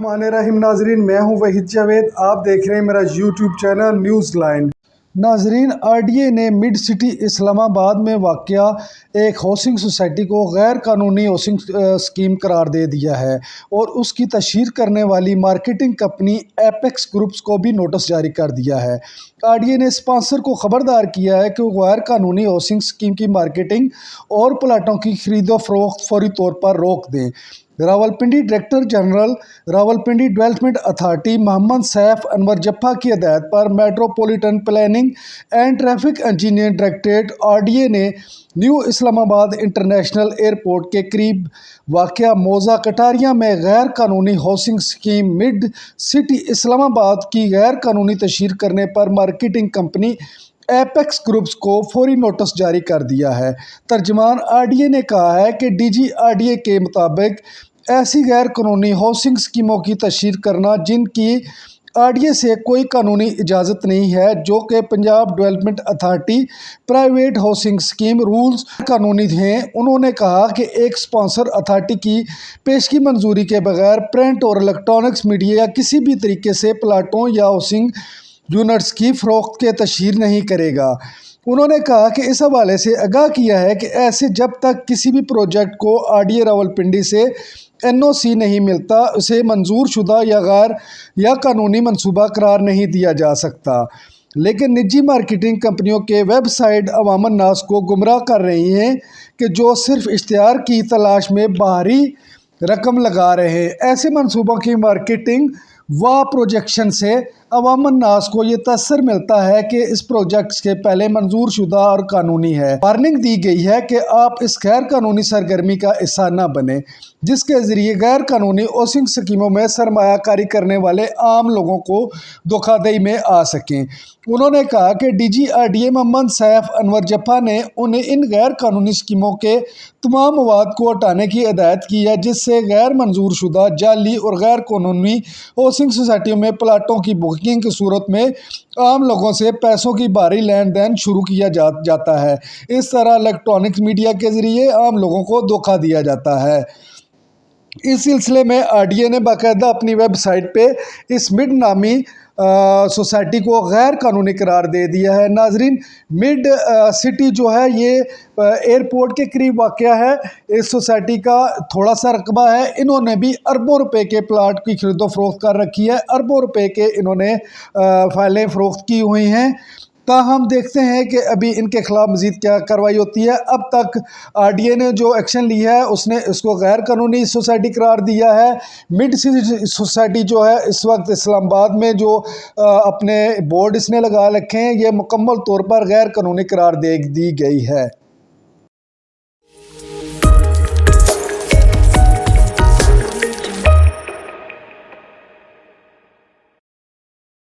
الرحمن الرحیم ناظرین، میں ہوں وحید جاوید، آپ دیکھ رہے ہیں میرا یوٹیوب چینل نیوز لائن۔ ناظرین، آر ڈی اے نے مڈ سٹی اسلام آباد میں واقع ایک ہاؤسنگ سوسائٹی کو غیر قانونی ہاؤسنگ اسکیم قرار دے دیا ہے اور اس کی تشہیر کرنے والی مارکیٹنگ کمپنی ایپیکس گروپس کو بھی نوٹس جاری کر دیا ہے۔ آر ڈی اے نے اسپانسر کو خبردار کیا ہے کہ وہ غیر قانونی ہاؤسنگ اسکیم کی مارکیٹنگ اور پلاٹوں کی خرید و فروخت فوری طور پر روک دیں۔ Rawalpindi director general Rawalpindi development authority Muhammad Saif Anwar Jafa کی ہدایت پر metropolitan planning and traffic engineering directorate R D A نے نیو اسلام آباد انٹرنیشنل ایئرپورٹ کے قریب واقع موزہ کٹاریہ میں غیر قانونی ہاؤسنگ اسکیم مڈ سٹی اسلام آباد کی غیر قانونی تشہیر کرنے پر مارکیٹنگ کمپنی ایپیکس گروپس کو فوری نوٹس جاری کر دیا ہے۔ ترجمان آر ڈی اے نے کہا ہے کہ D G R D A کے مطابق ایسی غیر قانونی ہاؤسنگ اسکیموں کی تشہیر کرنا جن کی آر ڈی اے سے کوئی قانونی اجازت نہیں ہے، جو کہ Punjab development authority private housing scheme rules قانونی ہیں۔ انہوں نے کہا کہ ایک اسپانسر اتھارٹی کی پیشگی منظوری کے بغیر پرنٹ اور الیکٹرانکس میڈیا یا کسی بھی طریقے سے پلاٹوں یا ہاؤسنگ یونٹس کی فروخت کی تشہیر نہیں کرے گا۔ انہوں نے کہا کہ اس حوالے سے آگاہ کیا ہے کہ ایسے جب تک کسی بھی پروجیکٹ کو آر ڈی اے راولپنڈی سے این او سی نہیں ملتا، اسے منظور شدہ یا غیر یا قانونی منصوبہ قرار نہیں دیا جا سکتا۔ لیکن نجی مارکیٹنگ کمپنیوں کے ویب سائٹ عوام الناس کو گمراہ کر رہی ہیں کہ جو صرف اشتہار کی تلاش میں باہری رقم لگا رہے ہیں۔ ایسے منصوبوں کی مارکیٹنگ و پروجیکشن سے عوام الناس کو یہ تاثر ملتا ہے کہ اس پروجیکٹ کے پہلے منظور شدہ اور قانونی ہے۔ وارننگ دی گئی ہے کہ آپ اس غیر قانونی سرگرمی کا حصہ نہ بنیں، جس کے ذریعے غیر قانونی ہاؤسنگ اسکیموں میں سرمایہ کاری کرنے والے عام لوگوں کو دھوکہ دہی میں آ سکیں۔ انہوں نے کہا کہ D G R D A Muhammad Saif Anwar Jafa نے انہیں ان غیر قانونی اسکیموں کے تمام مواد کو ہٹانے کی ہدایت کی ہے، جس سے غیر منظور شدہ، جعلی اور غیر قانونی ہاؤسنگ سوسائٹیوں میں پلاٹوں کی بکنگ کی صورت میں عام لوگوں سے پیسوں کی بھاری لین دین شروع کیا جاتا ہے۔ اس طرح الیکٹرانکس میڈیا کے ذریعے عام لوگوں کو دھوکہ دیا جاتا ہے۔ اس سلسلے میں آر ڈی اے نے باقاعدہ اپنی ویب سائٹ پہ اس مڈ نامی سوسائٹی کو غیر قانونی قرار دے دیا ہے۔ ناظرین، مڈ سٹی جو ہے یہ ایئرپورٹ کے قریب واقع ہے۔ اس سوسائٹی کا تھوڑا سا رقبہ ہے۔ انہوں نے بھی اربوں روپے کے پلاٹ کی خرید و فروخت کر رکھی ہے، اربوں روپے کے انہوں نے فائلیں فروخت کی ہوئی ہیں۔ تاہم دیکھتے ہیں کہ ابھی ان کے خلاف مزید کیا کارروائی ہوتی ہے۔ اب تک آر ڈی اے نے جو ایکشن لیا ہے، اس نے اس کو غیر قانونی سوسائٹی قرار دیا ہے۔ مڈ سٹی سوسائٹی جو ہے اس وقت اسلام آباد میں جو اپنے بورڈ اس نے لگا رکھے ہیں، یہ مکمل طور پر غیر قانونی قرار دی گئی ہے۔